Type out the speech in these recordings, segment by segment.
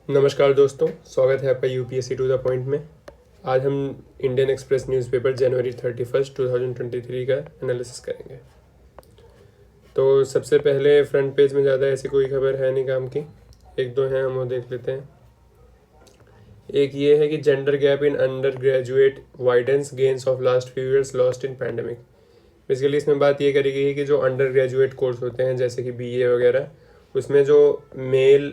नमस्कार दोस्तों, स्वागत है आपका यूपीएससी टू द पॉइंट में। आज हम इंडियन एक्सप्रेस न्यूज़पेपर जनवरी 31, 2023 का एनालिसिस करेंगे। तो सबसे पहले फ्रंट पेज में ज़्यादा ऐसी कोई खबर है नहीं काम की, एक दो हैं, हम वो देख लेते हैं। एक ये है कि gender gap in under graduate widens, gains of last few years lost in pandemic. Basically इसमें बात ये करी गई है कि जो अंडर ग्रेजुएट कोर्स होते हैं जैसे कि बीए वगैरह, उसमें जो मेल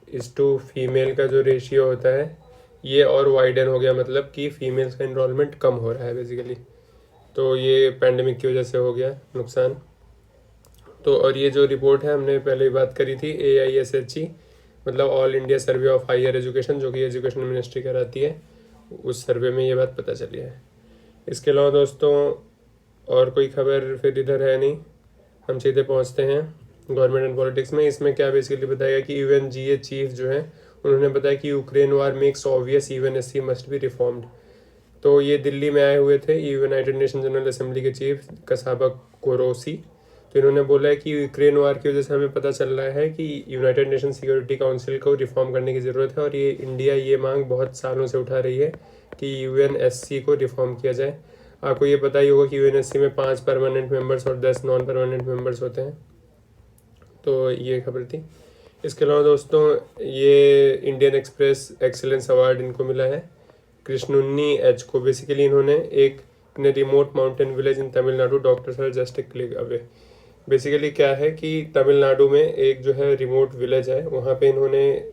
इस टू फीमेल का जो रेशियो होता है ये और वाइडन हो गया, मतलब कि फीमेल्स का इनरोलमेंट कम हो रहा है बेसिकली। तो ये पैंडमिक की वजह से हो गया नुकसान। तो और ये जो रिपोर्ट है हमने पहले ही बात करी थी, AISHE मतलब all India survey of higher education, जो कि एजुकेशन मिनिस्ट्री कराती है, उस सर्वे में ये बात पता चली है। इसके अलावा दोस्तों और कोई खबर फिर इधर है नहीं, हम सीधे पहुंचते हैं गवर्नमेंट एंड पॉलिटिक्स में। इसमें क्या बेसिकली बताया कि UNGA चीफ जो है उन्होंने बताया कि Ukraine war makes obvious even SC must be reformed. तो ये दिल्ली में आए हुए थे यूनाइटेड नेशन जनरल असेंबली के चीफ कसाबा कोरोसी। तो इन्होंने बोला है कि यूक्रेन वार की वजह से हमें पता चल रहा है कि यूनाइटेड नेशन सिक्योरिटी काउंसिल को रिफॉर्म करने की ज़रूरत है, और ये इंडिया ये मांग बहुत सालों से उठा रही है कि UNSC को रिफॉर्म किया जाए। आपको ये पता ही होगा कि UNSC में 5 परमानेंट मेंबर्स और 10 नॉन परमानेंट मेंबर्स होते हैं। तो ये खबर थी। इसके अलावा दोस्तों ये इंडियन एक्सप्रेस एक्सीलेंस अवार्ड इनको मिला है, कृष्णुन्नी एच को। बेसिकली इन्होंने एक remote mountain village in Tamil Nadu, doctors are just a click away. Basically क्या है कि तमिलनाडु में एक जो है रिमोट विलेज है, वहाँ पे इन्होंने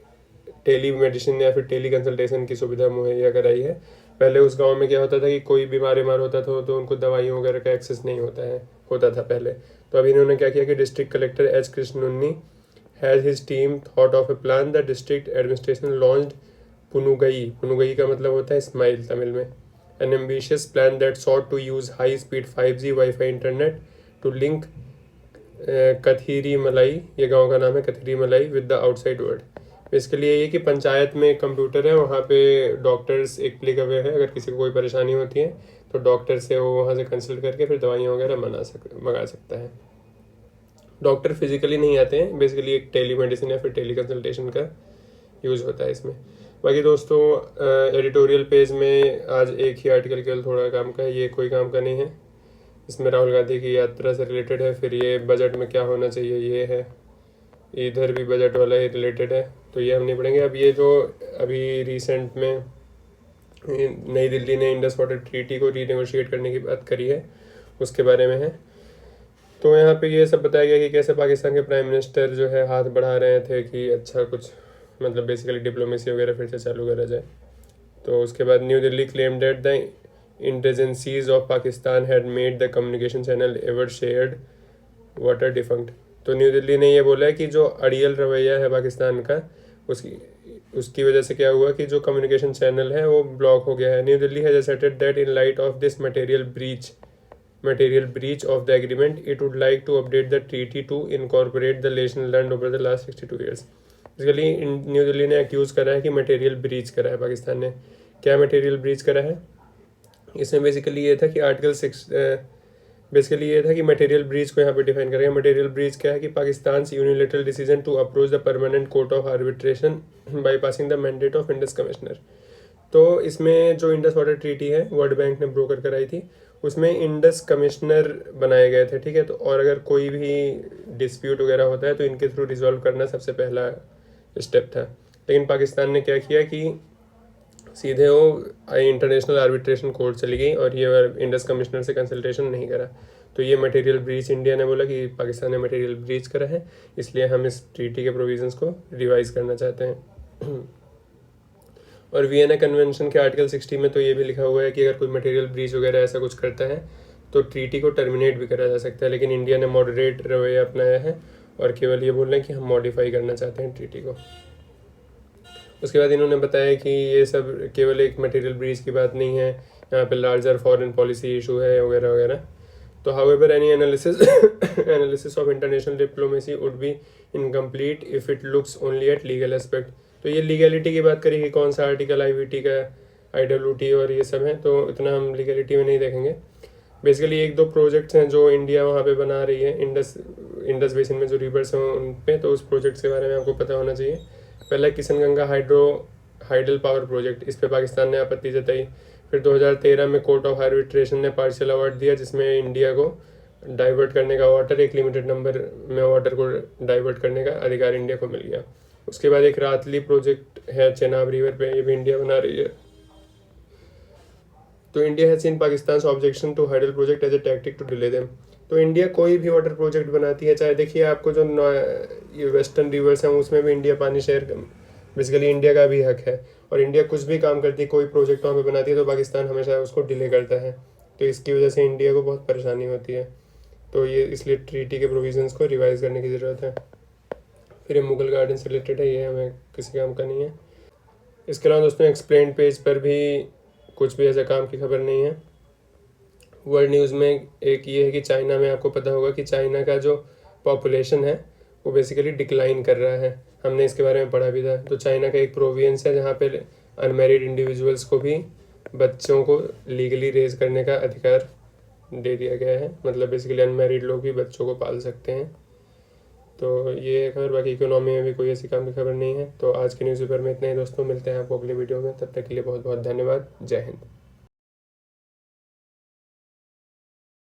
टेली मेडिसिन या फिर टेली कंसल्टेशन की सुविधा मुहैया कराई है। पहले उस गांव में क्या होता था कि कोई बीमार होता था तो उनको दवाइयों वगैरह का एक्सेस नहीं होता था पहले। तो अभी इन्होंने क्या किया कि district collector H Krishnunni has his team thought of a plan the district administration launched Punnagai का मतलब होता है स्माइल तमिल में, an ambitious plan that sought to use high speed 5G wifi internet to link Kathiri Malai, ये गांव का नाम है कथीरी मलाई, विद द आउटसाइड वर्ल्ड। इसके लिए ये कि पंचायत में कंप्यूटर है, वहाँ पे डॉक्टर्स एक क्लिक अवे है, अगर किसी को कोई परेशानी होती है तो डॉक्टर से वो वहाँ से कंसल्ट करके फिर दवाइयाँ वगैरह मंगा सकता है। डॉक्टर फिजिकली नहीं आते हैं, बेसिकली एक टेली मेडिसिन या फिर टेली कंसल्टेशन का यूज़ होता है इसमें। बाकी दोस्तों एडिटोरियल पेज में आज एक ही आर्टिकल केवल थोड़ा काम का है, ये कोई काम का नहीं है। इसमें राहुल गांधी की यात्रा से रिलेटेड है, फिर ये बजट में क्या होना चाहिए ये है, इधर भी बजट वाला ही रिलेटेड है, तो ये हम नहीं पढ़ेंगे। अब ये जो अभी रिसेंट में नई दिल्ली ने इंडस वाटर ट्रीटी को रीनेगोशिएट करने की बात करी है, उसके बारे में है। तो यहाँ पे ये सब बताया गया कि कैसे पाकिस्तान के प्राइम मिनिस्टर जो है हाथ बढ़ा रहे थे कि अच्छा कुछ मतलब बेसिकली डिप्लोमेसी वगैरह फिर से चालू करा जाए। तो उसके बाद new Delhi claim that the intelligences of Pakistan had made the communication channel ever shared water defunct. तो न्यू दिल्ली ने ये बोला है कि जो अड़ियल रवैया है पाकिस्तान का, उसकी वजह से क्या हुआ कि जो कम्युनिकेशन चैनल है वो ब्लॉक हो गया है। New Delhi has asserted that in light of this material breach of the agreement, it would like to update the treaty to incorporate the national land over the last 62 years. Basically new Delhi ने accuse करा है कि material breach करा है पाकिस्तान ने। क्या material breach करा है? इसमें बेसिकली ये था कि ये था कि मटेरियल ब्रीच को यहाँ पे डिफाइन करेंगे। मटेरियल ब्रीच क्या है कि Pakistan unilateral decision to approach the permanent court of arbitration by passing the mandate of Indus commissioner. तो इसमें जो इंडस वाटर ट्रीटी है वर्ल्ड बैंक ने ब्रोकर कराई थी, उसमें इंडस कमिश्नर बनाए गए थे, ठीक है। तो और अगर कोई भी डिस्प्यूट वगैरह होता है तो इनके थ्रू रिजॉल्व करना सबसे पहला स्टेप था। लेकिन पाकिस्तान ने क्या किया कि सीधे वो इंटरनेशनल आर्बिट्रेशन कोर्ट चली गई और ये इंडस कमिश्नर से कंसल्टेशन नहीं करा। तो ये मटेरियल ब्रीच, इंडिया ने बोला कि पाकिस्तान ने मटेरियल ब्रीच करा है, इसलिए हम इस ट्रीटी के प्रोविजंस को रिवाइज करना चाहते हैं। और वियना कन्वेंशन के आर्टिकल 60 में तो ये भी लिखा हुआ है कि अगर कोई मटेरियल ब्रीच वगैरह ऐसा कुछ करता है तो ट्रीटी को टर्मिनेट भी करा जा सकता है। लेकिन इंडिया ने मॉडरेट रवैया अपनाया है और केवल ये बोल रहे हैं कि हम मॉडिफाई करना चाहते हैं ट्रीटी को। उसके बाद इन्होंने बताया कि ये सब केवल एक मटेरियल ब्रीच की बात नहीं है, यहाँ पे लार्जर फॉरेन पॉलिसी इशू है वगैरह वगैरह। तो however any analysis of international diplomacy would be incomplete if it looks only eight legal aspect. तो ये लीगलिटी की बात करेगी, कौन सा आर्टिकल IVT का, IWT और ये सब है, तो इतना हम लीगलिटी में नहीं देखेंगे। बेसिकली एक दो प्रोजेक्ट्स हैं जो इंडिया वहाँ पे बना रही है इंडस बेसिन में जो रिवर्स हैं उन पे, तो उस प्रोजेक्ट्स के बारे में आपको पता होना चाहिए। पहला Kishan Ganga hydel power project, इस पे पाकिस्तान ने आपत्ति जताई। फिर 2013 में कोर्ट ऑफ आर्बिट्रेशन ने पार्शियल अवार्ड दिया, जिसमें इंडिया को डाइवर्ट करने का वाटर, एक लिमिटेड नंबर में वाटर को डाइवर्ट करने का अधिकार इंडिया को मिल गया। उसके बाद एक रातली प्रोजेक्ट है चेनाब रिवर पे, ये भी इंडिया बना रही है। तो India has seen Pakistan objection to hydel project as a tactic to delay them. तो इंडिया कोई भी वाटर प्रोजेक्ट बनाती है, चाहे देखिए आपको जो ये वेस्टर्न रिवर्स हैं उसमें भी इंडिया पानी शेयर बेसिकली इंडिया का भी हक है, और इंडिया कुछ भी काम करती है, कोई प्रोजेक्ट वहाँ पे बनाती है तो पाकिस्तान हमेशा उसको डिले करता है। तो इसकी वजह से इंडिया को बहुत परेशानी होती है। तो ये इसलिए ट्रीटी के प्रोविजंस को रिवाइज करने की ज़रूरत है। फिर ये मुगल गार्डन से रिलेटेड है, ये हमें किसी काम का नहीं है। इसके अलावा दोस्तों एक्सप्लेन पेज पर भी कुछ भी ऐसा काम की खबर नहीं है। वर्ल्ड न्यूज़ में एक ये है कि चाइना में, आपको पता होगा कि चाइना का जो पॉपुलेशन है वो बेसिकली डिक्लाइन कर रहा है, हमने इसके बारे में पढ़ा भी था। तो चाइना का एक प्रोविंस है जहाँ पे अनमैरिड इंडिविजुअल्स को भी बच्चों को लीगली रेज करने का अधिकार दे दिया गया है, मतलब बेसिकली अनमैरिड लोग भी बच्चों को पाल सकते हैं। तो ये खबर, बाकी इकोनॉमी में भी कोई ऐसी काम की खबर नहीं है। तो आज के न्यूज़पेपर में इतना ही दोस्तों, मिलते हैं आपको अगले वीडियो में, तब तक के लिए बहुत बहुत धन्यवाद। जय हिंद।